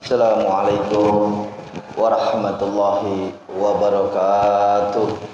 Assalamualaikum warahmatullahi wabarakatuh.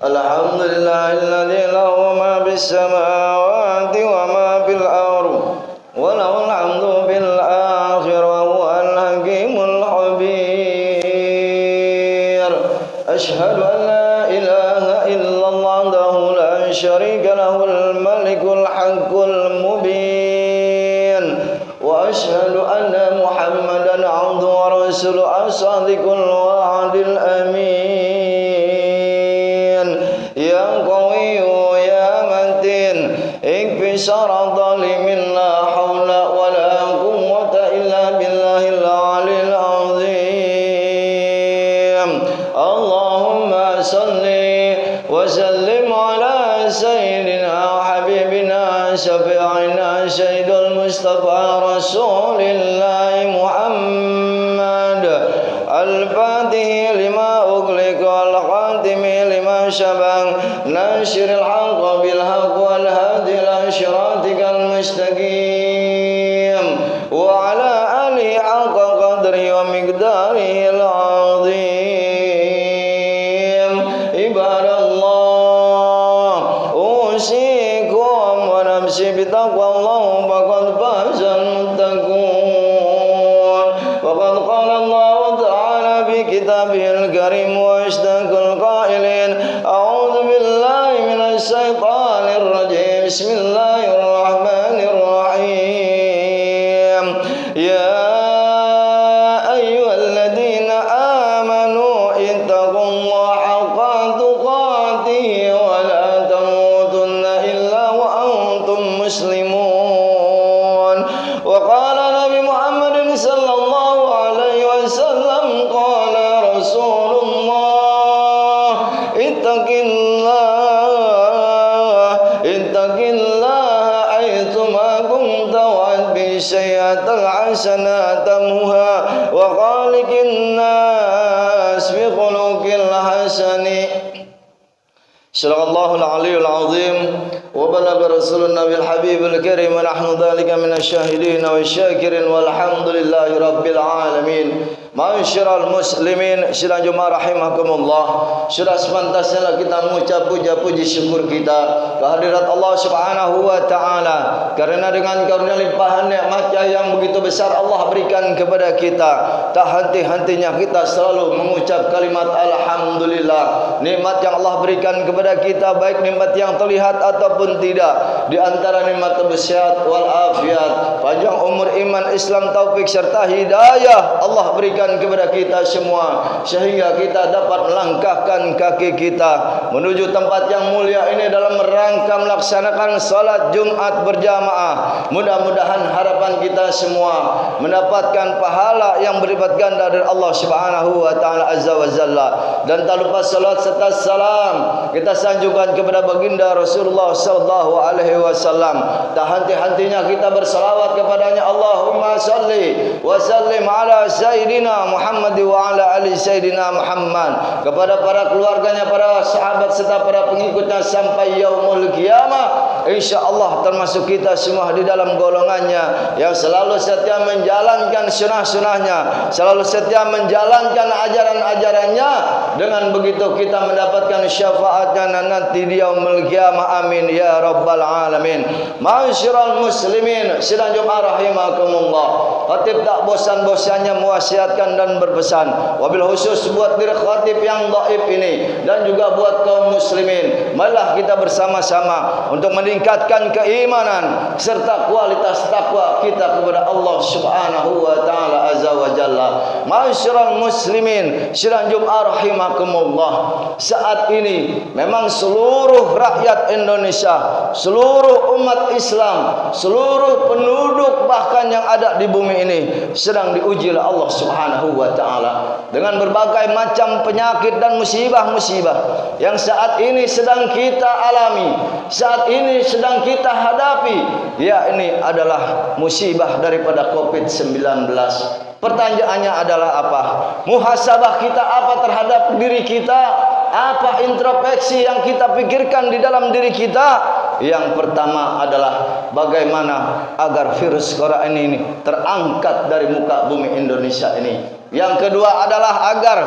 Alhamdulillahilladzi lahu ma bis samawati wa ma fil ardi wa lahul hamdu bil akhirah wal hakimul khabir. Asyhadu an la ilaha illallah wahdahu la syarika lahul malikul haqqul mubin wa asyhadu anna muhammadan abduhu wa rasuluhu as-sadiqul wa'dil amin. Ya qawiyyu ya matin ikfi syarata limin la hawla wa la quwwata illa billahil aliyil azim. Allahumma salli wa sallim ala sayyidina habibina syafi'ina sayyidul mustafa rasulillah Muhammad al-fatih lima ughliqa al-khatimi lima syabang nasiril haqqa bil haqq wal hadi ila syiratikal mustaqim wa ala alihi haqqa qadri wa miqdarihil azim. Ibadallah usikum wa nafsi bitaqwallah faqad fazal muttaqun. Faqad qala Allah ta'ala Bismillahirrahmanirrahim. Ya ayyuhalladzina amanu ittaqullaha haqqa tuqatih wa la tamutunna illa wa antum muslimun. Wa qala Nabi Muhammadin sallallahu alaihi wasallam qala Rasulullah ittaqillaha aitsuma kunta wa'bi sayyatal hasanatamuha wa khaliqin nas bi khuluqil hasani. Sadaqallahul aliyyul azim wa balagha rasulun nabiyil habibul karim wa nahnu dzalika minasyahidin wa syakirin walhamdulillahi rabbil alamin. Ma'asyiral muslimin, sidang jemaah rahimakumullah, sudah sepantasnya kita mengucap puja-puji syukur kita kehadirat Allah Subhanahu wa taala, karena dengan karunia limpahan nikmat yang begitu besar Allah berikan kepada kita, tak henti-hentinya kita selalu mengucap kalimat alhamdulillah. Nikmat yang Allah berikan kepada kita, baik nikmat yang terlihat ataupun tidak, di antara nikmat sehat wal afiat, panjang umur, iman, Islam, taufik serta hidayah Allah berikan kepada kita semua, sehingga kita dapat melangkahkan kaki kita menuju tempat yang mulia ini dalam rangka melaksanakan salat Jumat berjamaah. Mudah-mudahan harapan kita semua mendapatkan pahala yang berlipat ganda dari Allah Subhanahu wa taala azza wa jalla. Dan tak lupa salat serta salam kita sanjungkan kepada baginda Rasulullah sallallahu alaihi wasallam. Tak henti-hentinya kita bersalawat kepadanya. Allahumma salli wa sallim ala sayyidina Muhammad wa ala ali sayyidina Muhammad, kepada para keluarganya, para sahabat serta para pengikutnya sampai yaumul qiyamah. Insyaallah termasuk kita semua di dalam golongannya yang selalu setia menjalankan sunnah-sunnahnya, selalu setia menjalankan ajaran-ajarannya. Dengan begitu kita mendapatkan syafaatnya nanti di yaumul qiyamah. Amin ya rabbal alamin. Ma'asyiral muslimin, sidang Jumat rahimakumullah, khatib tak bosan-bosannya mewasiatkan dan berpesan, wabil khusus buat diri khatib yang dhaif ini dan juga buat kaum muslimin, marilah kita bersama-sama untuk meningkatkan keimanan serta kualitas takwa kita kepada Allah Subhanahu wa taala azza wa jalla. Ma'asyiral muslimin, sidang Jumat rahimakumullah, saat ini memang seluruh rakyat Indonesia, seluruh umat Islam, seluruh penduduk bahkan yang ada di bumi ini sedang diuji oleh Allah Subhanahu wa ta'ala dengan berbagai macam penyakit dan musibah-musibah yang saat ini sedang kita alami, saat ini sedang kita hadapi. Ya, ini adalah musibah daripada COVID-19. Pertanyaannya adalah apa? Muhasabah kita apa terhadap diri kita? Apa introspeksi yang kita pikirkan di dalam diri kita? Yang pertama adalah bagaimana agar virus corona ini terangkat dari muka bumi Indonesia ini. Yang kedua adalah agar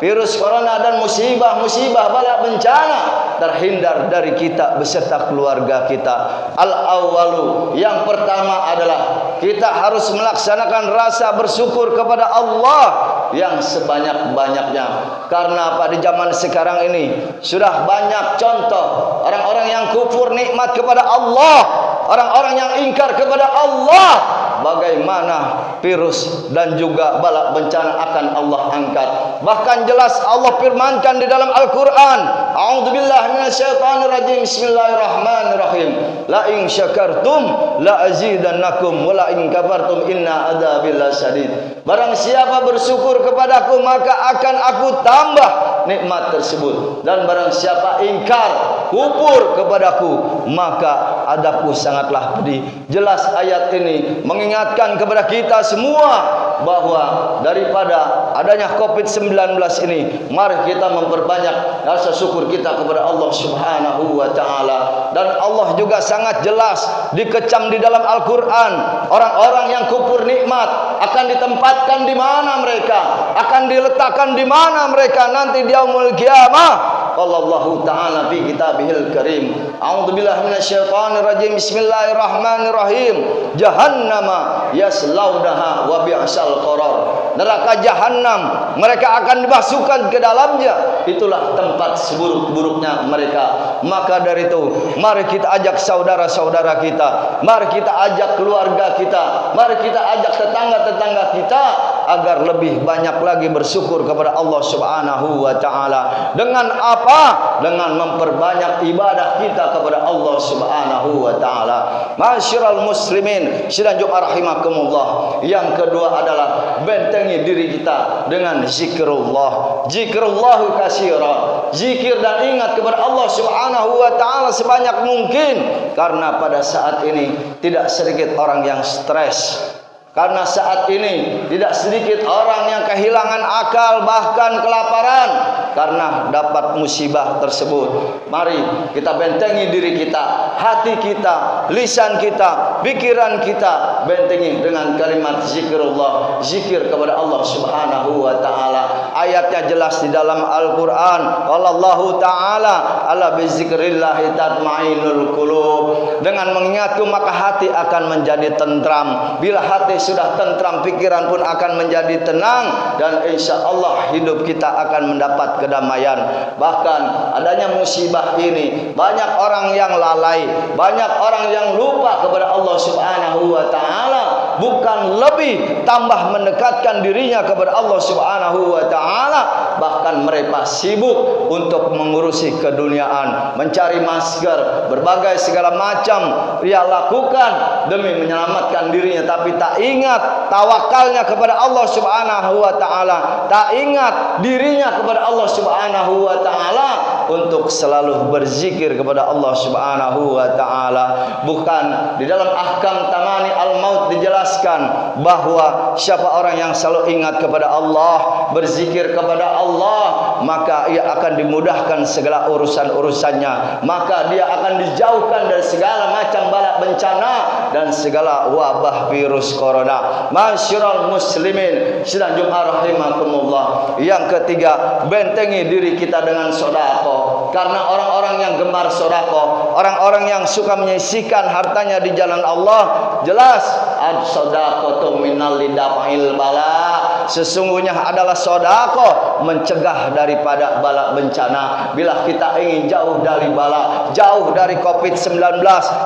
virus corona dan musibah-musibah bala bencana terhindar dari kita beserta keluarga kita. Al-awwalu, yang pertama adalah kita harus melaksanakan rasa bersyukur kepada Allah yang sebanyak-banyaknya. Karena pada zaman sekarang ini sudah banyak contoh orang-orang yang kufur nikmat kepada Allah, orang-orang yang ingkar kepada Allah, bagaimana virus dan juga bala bencana akan Allah angkat. Bahkan jelas Allah firmankan di dalam Al-Quran, a'udzubillahi minasyaitonirrajim, bismillahirrahmanirrahim, la in syakartum la azidannakum wa la in kafartum inna adzabi lasyadid. Barang siapa bersyukur kepadaku maka akan aku tambah nikmat tersebut, dan barang siapa ingkar kufur kepadaku maka adabku sangatlah pedih. Jelas ayat ini mengingatkan kepada kita semua bahwa daripada adanya COVID-19 ini, mari kita memperbanyak rasa syukur kita kepada Allah Subhanahu wa taala. Dan Allah juga sangat jelas dikecam di dalam Al-Quran, orang-orang yang kufur nikmat akan ditempatkan di mana mereka, akan diletakkan di mana mereka nanti di yaumul qiyamah. qala Allah Ta'ala fi kitabihil karim. A'udzubillahi minasyaitonir rajim. Bismillahirrahmanirrahim. Jahannama yaslaunaha wa bi'sal qarar. Neraka jahanam mereka akan dimasukkan ke dalamnya, itulah tempat seburuk-buruknya mereka. Maka dari itu, mari kita ajak saudara-saudara kita, mari kita ajak keluarga kita, mari kita ajak tetangga-tetangga kita agar lebih banyak lagi bersyukur kepada Allah Subhanahu wa Ta'ala. Dengan apa? Dengan memperbanyak ibadah kita kepada Allah Subhanahu wa Ta'ala. Masyiral muslimin sidang Jumat rahimakumullah. Yang kedua adalah bentengi diri kita dengan zikrullah. Zikrullahu katsira. Zikir dan ingat kepada Allah Subhanahu wa Ta'ala sebanyak mungkin. Karena pada saat ini tidak sedikit orang yang stres. Karena saat ini tidak sedikit orang yang kehilangan akal, bahkan kelaparan karena dapat musibah tersebut. Mari kita bentengi diri kita, hati kita, lisan kita, pikiran kita, bentengi dengan kalimat zikrullah, zikir kepada Allah Subhanahu wa Ta'ala. Ayatnya jelas di dalam Al-Qur'an. Allah Ta'ala ala bizikrillahi tatmainul qulub. Dengan mengingatku maka hati akan menjadi tentram. Bila hati sudah tentram, pikiran pun akan menjadi tenang, dan insya Allah hidup kita akan mendapat kedamaian. Bahkan adanya musibah ini, banyak orang yang lalai, banyak orang yang lupa kepada Allah Subhanahu wa Ta'ala, bukan lebih tambah mendekatkan dirinya kepada Allah Subhanahu wa Ta'ala, bahkan mereka sibuk untuk mengurusi keduniaan, mencari masker, berbagai segala macam dia lakukan demi menyelamatkan dirinya, tapi tak ingat tawakalnya kepada Allah Subhanahu wa Ta'ala, tak ingat dirinya kepada Allah Subhanahu wa Ta'ala untuk selalu berzikir kepada Allah Subhanahu wa Ta'ala. Bukan di dalam ahkam tamani al-maut dijelaskan bahwa siapa orang yang selalu ingat kepada Allah, berzikir kepada Allah, maka ia akan dimudahkan segala urusan-urusannya, maka dia akan dijauhkan dari segala macam bala bencana dan segala wabah virus corona. Masyiral muslimin sidang Jumat rahimakumullah. Yang ketiga, bentengi diri kita dengan sedekah. Karena orang-orang yang gemar sedekah, orang-orang yang suka menyisihkan hartanya di jalan Allah, jelas as-sadaqatu minal lidafa'il bala. Sesungguhnya adalah sedekah mencegah daripada bala bencana. Bila kita ingin jauh dari bala, jauh dari Covid-19,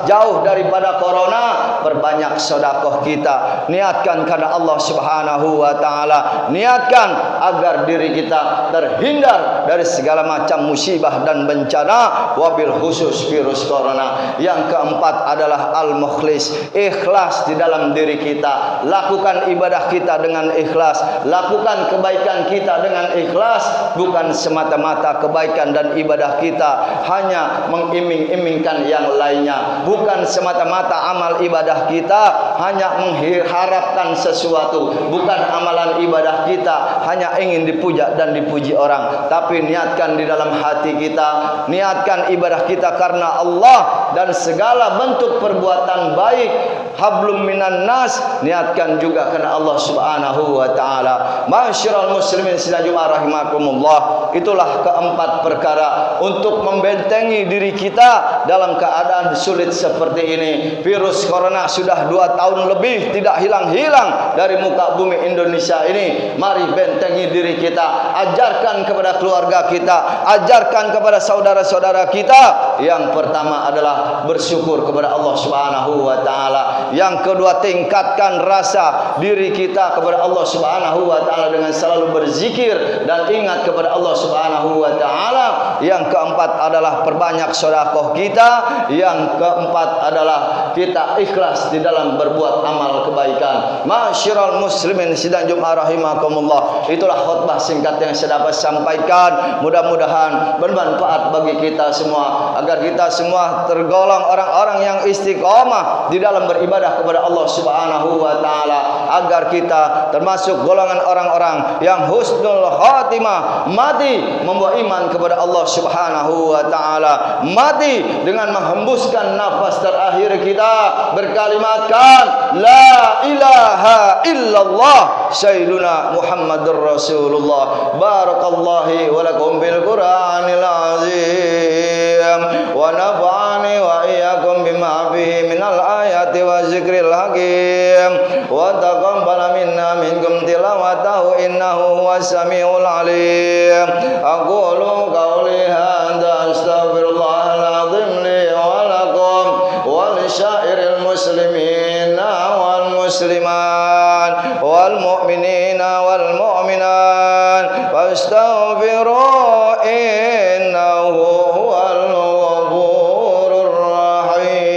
jauh daripada corona, perbanyak sedekah kita. Niatkan karena Allah Subhanahu wa Ta'ala, niatkan agar diri kita terhindar dari segala macam musibah dan bencana, wabil khusus virus corona. Yang keempat adalah al-mukhlis, ikhlas di dalam diri kita. Lakukan ibadah kita dengan ikhlas, lakukan kebaikan kita dengan ikhlas, bukan semata-mata kebaikan dan ibadah kita hanya mengiming-imingkan yang lainnya, bukan semata-mata amal ibadah kita hanya mengharapkan sesuatu, bukan amalan ibadah kita hanya ingin dipuja dan dipuji orang, tapi niatkan di dalam hati kita, niatkan ibadah kita karena Allah, dan segala bentuk perbuatan baik hablum minan nas, niatkan juga karena Allah Subhanahu wa Ta'ala. Masyiral muslimin sidang Jumat rahimakumullah. Itulah keempat perkara untuk membentengi diri kita dalam keadaan sulit seperti ini. Virus corona sudah 2 tahun lebih tidak hilang-hilang dari muka bumi Indonesia ini. Mari bentengi diri kita, ajarkan kepada keluarga kita, ajarkan kepada saudara-saudara kita. Yang pertama adalah bersyukur kepada Allah Subhanahu wa Ta'ala. Yang kedua, tingkatkan rasa diri kita kepada Allah Subhanahu wa Ta'ala dengan selalu berzikir dan ingat kepada Allah Subhanahu wa Ta'ala. Yang keempat adalah perbanyak sedekah kita. Yang keempat adalah kita ikhlas di dalam berbuat amal kebaikan. Masyiral muslimin sidang Jumat rahimakumullah. Itulah khutbah singkat yang saya dapat sampaikan. Mudah-mudahan bermanfaat bagi kita semua, agar kita semua tergolong orang-orang yang istiqomah di dalam beribadah kepada Allah Subhanahu wa Ta'ala, agar kita termasuk golongan orang-orang yang husnul khatimah, mati membawa iman kepada Allah Subhanahu wa Ta'ala, mati dengan menghembuskan nafas terakhir kita berkalimatkan la ilaha illallah sayyiduna Muhammadur Rasulullah. Barakallahu wa lakum bil Qur'anil azim wa nafa'ani wa iyyakum bima fihi minal ayati wa zikril hakim wa taqabbal minna minkum tilawatahu innahu huwas samiul alim. Aqulu qawli hadza astaghfirullahal azim li wa lakum wa li syairil muslimin wal muslimat wal mu'minina wal mu'minat fastaghfiru innahu huwal ghafurur rahim.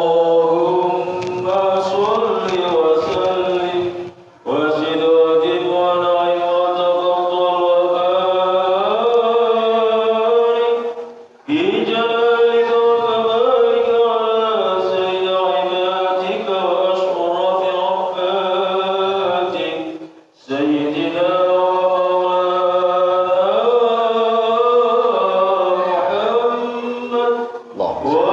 Allahumma sholli wa sallim wa zid wajib wa na'im wa taqabbal wa barik fi jalalika wa kamalika ala sayyidi ibadika wa ashrafi rabbatik sayyidina wa maulana Muhammad Allahumma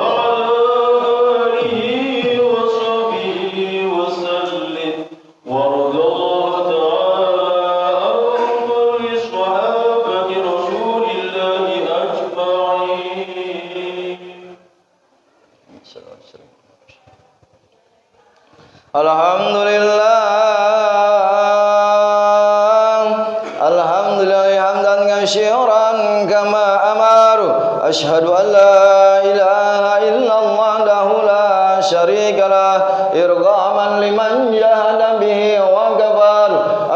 Alhamdulillah hamdan katsiran kama amaru asyhadu an la ilaha illallah wahdahu la syarika lah irghaman liman jahada bihi wa kafar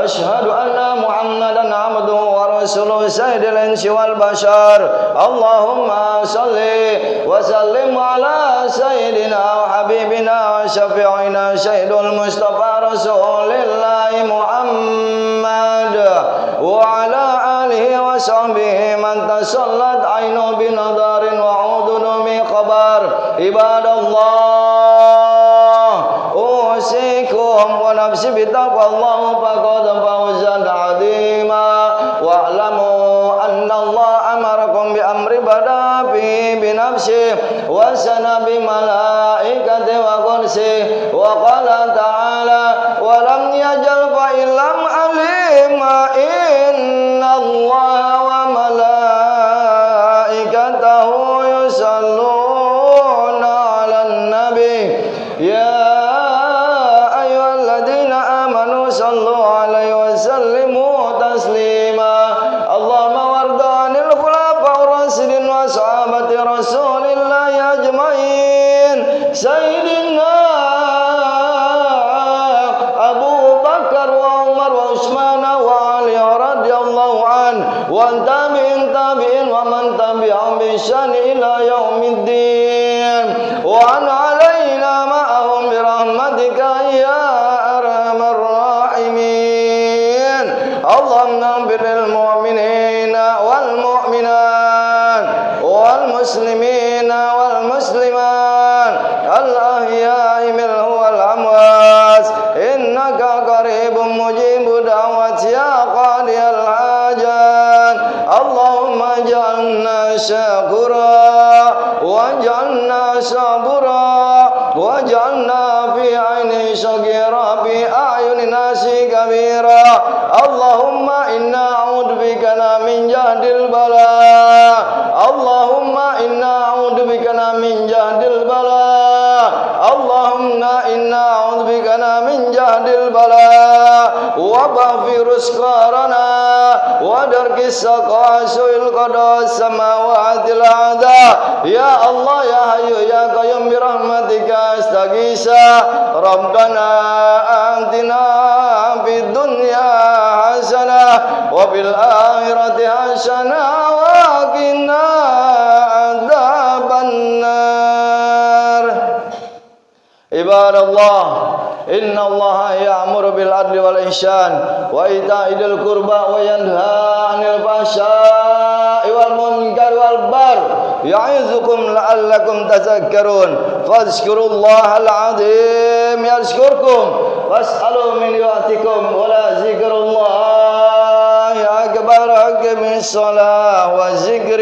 asyhadu anna muhammadan abduhu wa rasuluhu sayyidil insi wal bashar. Allahumma salli wa sallim ala sayyidina wa habibina wa syafi'ina sayyidul mustafa rasulillahi Muhammad wa ala alihi wa sahbihi man tasallat ainu binadarin wa udunu min khabar. Ibadallah usikum wa nafsi bitaqwallahu faqad fawzan azima wa'lamu anna Allah amarakum bi amri bada fi binafsi wa sana bi malaikati wa kursi wa qala ta'ala wa lam yajal fa illam alima inna Allah wa malaikatahu yusalluna 'alan nabi ya ayyuhalladzina amanu sallu 'alaihi wa sallimu taslima. Allahumma warda 'anil khulafa'ir rasyidin wa sahabati Rasulillah ajmain sayyidina Abu Bakar wa Umar wa Utsman wa Ali radhiyallahu an wa tabi'in tabi'in wa man tabi'ahum bi ihsan ila yaumiddin wa an alaina ma'ahum bi rahmatika ya arhamar rahimin. Allahumma birril mu'minina wal mu'minat wal muslimina wal muslimat al ahya'i minhum wal amwat innaka qaribun mujibud da'wat ya qadiyal hajat. Allahumma ij'alna syakura waj'alna sabura waj'alna fi aini sagira fi ayuni nasi kabira. Allahumma inna a'udzubika min jahdil bala. Allahumma inna a'udzubika min jahdil bala. Allahumma inna a'udzubika min jahdil bala wa ba'fi rizqana wa darkis saqasul qadas samawatil adha. Ya Allah ya Hayyu ya Qayyum bi rahmatika astaghisa. Rabbana atina fid dunya hasanah wa fil akhirati hasanah wa qina adzabannar. Ibadallah inna Allaha ya'muru bil adli wal ihsan wa ita'i dzil qurba wa yanha 'anil fahsya'i wal munkari wal baghi ya'izukum la'allakum tadhakkarun. Fadhkurullahal 'azim yazkurkum was'alu min yu'tikum wa la zikrullahi akbar. أكبر حق من الصلاة والذكر